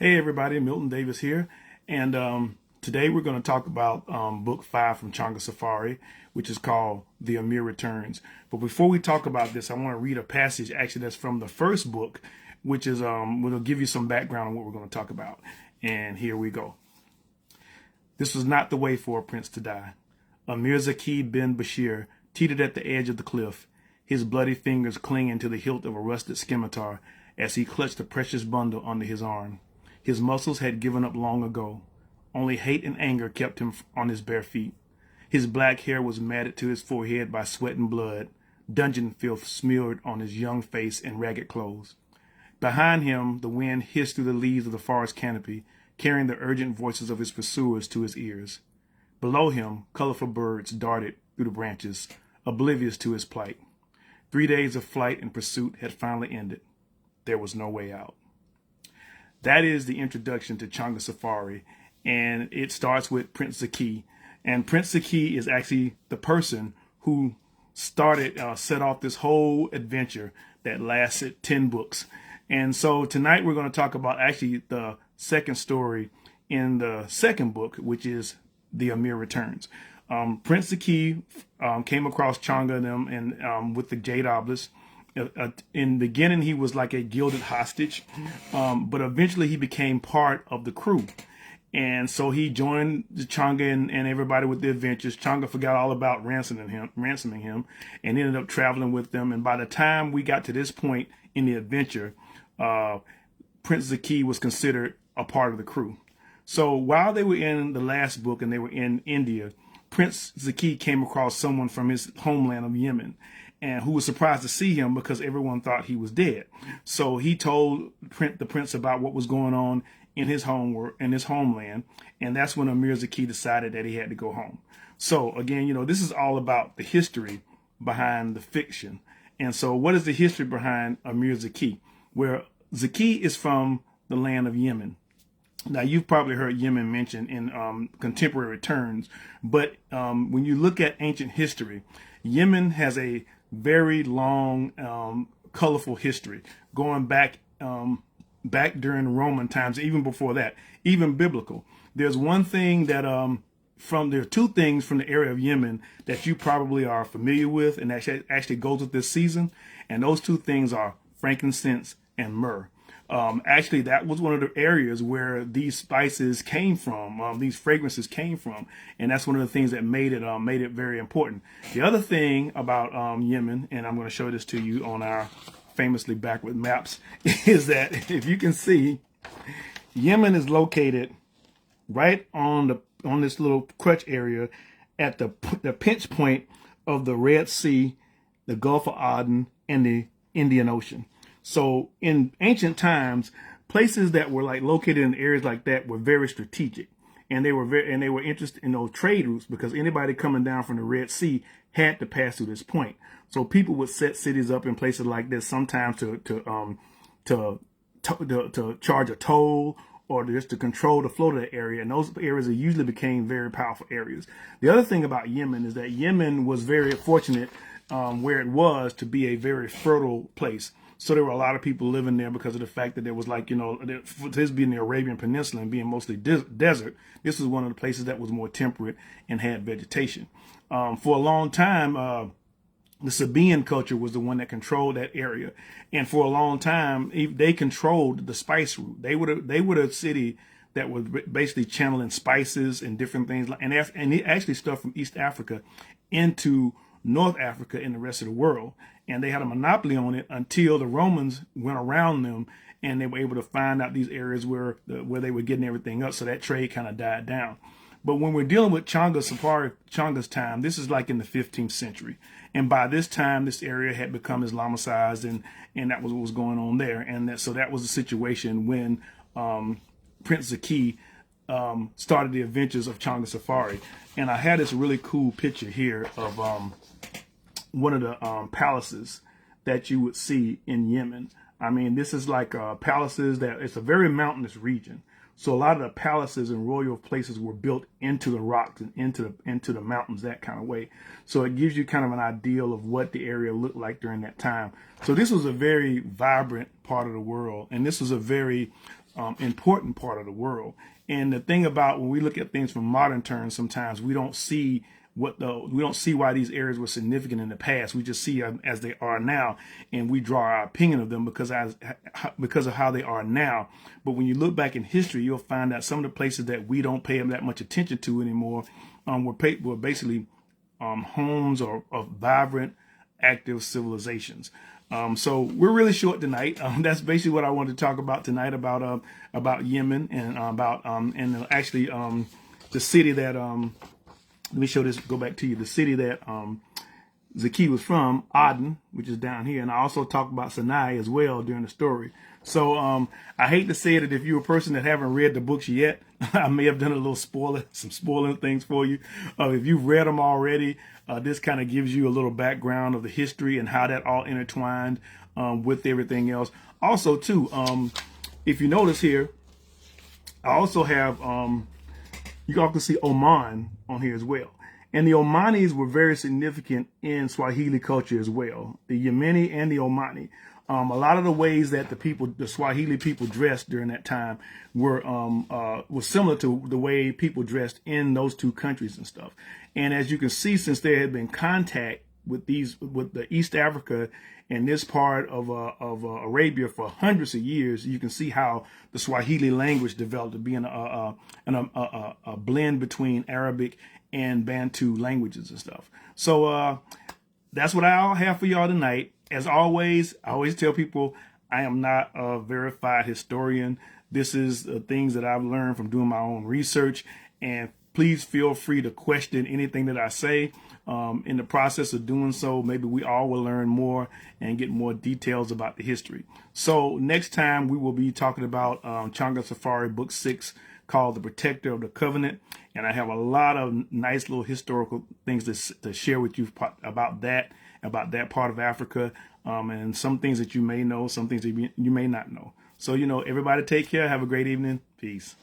Hey everybody, Milton Davis here, and today we're going to talk about book 5 from Changa Safari, which is called The Amir Returns. But before we talk about this, I want to read a passage actually that's from the first book, which is will give you some background on what we're going to talk about. And here we go. This was not the way for a prince to die. Amir Zakee bin Bashir teetered at the edge of the cliff, his bloody fingers clinging to the hilt of a rusted scimitar as he clutched a precious bundle under his arm. His muscles had given up long ago. Only hate and anger kept him on his bare feet. His black hair was matted to his forehead by sweat and blood, dungeon filth smeared on his young face and ragged clothes. Behind him, the wind hissed through the leaves of the forest canopy, carrying the urgent voices of his pursuers to his ears. Below him, colorful birds darted through the branches, oblivious to his plight. 3 days of flight and pursuit had finally ended. There was no way out. That is the introduction to Changa Safari, and it starts with Prince Zakee. And Prince Zakee is actually the person who set off this whole adventure that lasted 10 books. And so tonight we're going to talk about actually the second story in the second book, which is The Amir Returns. Prince Zakee came across Changa and them and with the Jade Obelisk. In the beginning, he was like a gilded hostage, but eventually he became part of the crew. And so he joined the Changa and everybody with the adventures. Changa forgot all about ransoming him and ended up traveling with them. And by the time we got to this point in the adventure, Prince Zakee was considered a part of the crew. So while they were in the last book and they were in India, Prince Zakee came across someone from his homeland of Yemen, and who was surprised to see him because everyone thought he was dead. So he told the prince about what was going on in his homeland, and that's when Amir Zakee decided that he had to go home. So again, this is all about the history behind the fiction. And so what is the history behind Amir Zakee? Where Zakee is from the land of Yemen. Now, you've probably heard Yemen mentioned in contemporary terms, but when you look at ancient history, Yemen has a very long, colorful history going back during Roman times, even before that, even biblical. There's one thing that there are two things from the area of Yemen that you probably are familiar with, and actually goes with this season, and those two things are frankincense and myrrh. Actually, that was one of the areas where these spices came from, these fragrances came from, and that's one of the things that made it very important. The other thing about Yemen, and I'm going to show this to you on our famously backward maps, is that if you can see, Yemen is located right on this little crutch area at the pinch point of the Red Sea, the Gulf of Aden, and the Indian Ocean. So in ancient times, places that were like located in areas like that were very strategic, and they were interested in those trade routes because anybody coming down from the Red Sea had to pass through this point. So people would set cities up in places like this, sometimes to charge a toll or just to control the flow of the area. And those areas usually became very powerful areas. The other thing about Yemen is that Yemen was very fortunate where it was to be a very fertile place. So there were a lot of people living there because of the fact that there was this being the Arabian Peninsula and being mostly desert, this was one of the places that was more temperate and had vegetation. For a long time, the Sabaean culture was the one that controlled that area. And for a long time, they controlled the spice route. They were a city that was basically channeling spices and different things, and actually stuff from East Africa into North Africa and the rest of the world. And they had a monopoly on it until the Romans went around them and they were able to find out these areas where they were getting everything up. So that trade kind of died down. But when we're dealing with Changa's time, this is like in the 15th century. And by this time, this area had become Islamicized, and that was what was going on there. And so that was the situation when Prince Zakee started the adventures of Changa Safari. And I had this really cool picture here of one of the palaces that you would see in Yemen. I mean, this is like palaces it's a very mountainous region. So a lot of the palaces and royal places were built into the rocks and into the mountains, that kind of way. So it gives you kind of an ideal of what the area looked like during that time. So this was a very vibrant part of the world, and this was a very important part of the world. And the thing about when we look at things from modern terms, sometimes we don't see why these areas were significant in the past. We just see them as they are now, and we draw our opinion of them because of how they are now. But when you look back in history, you'll find that some of the places that we don't pay that much attention to anymore were basically homes of vibrant, active civilizations. So we're really short tonight. That's basically what I wanted to talk about tonight about Yemen and the city that let me show this. Go back to you. The city that Zakee was from, Aden, which is down here, and I also talked about Sinai as well during the story. So I hate to say that if you're a person that haven't read the books yet, I may have done a little some spoiling things for you. If you've read them already, this kind of gives you a little background of the history and how that all intertwined with everything else. Also, too, if you notice here, I also have, you all can see Oman on here as well. And the Omanis were very significant in Swahili culture as well. The Yemeni and the Omani. A lot of the ways that the Swahili people dressed during that time was similar to the way people dressed in those two countries and stuff. And as you can see, since there had been contact with the East Africa and this part of Arabia for hundreds of years, you can see how the Swahili language developed to being a blend between Arabic and Bantu languages and stuff. So that's what I'll have for y'all tonight. As always, I always tell people I am not a verified historian. This is things that I've learned from doing my own research. And please feel free to question anything that I say. In the process of doing so, maybe we all will learn more and get more details about the history. So next time we will be talking about Changa Safari Book 6 called The Protector of the Covenant. And I have a lot of nice little historical things to share with you about that part of Africa, and some things that you may know, some things that you may not know. So, everybody take care. Have a great evening. Peace.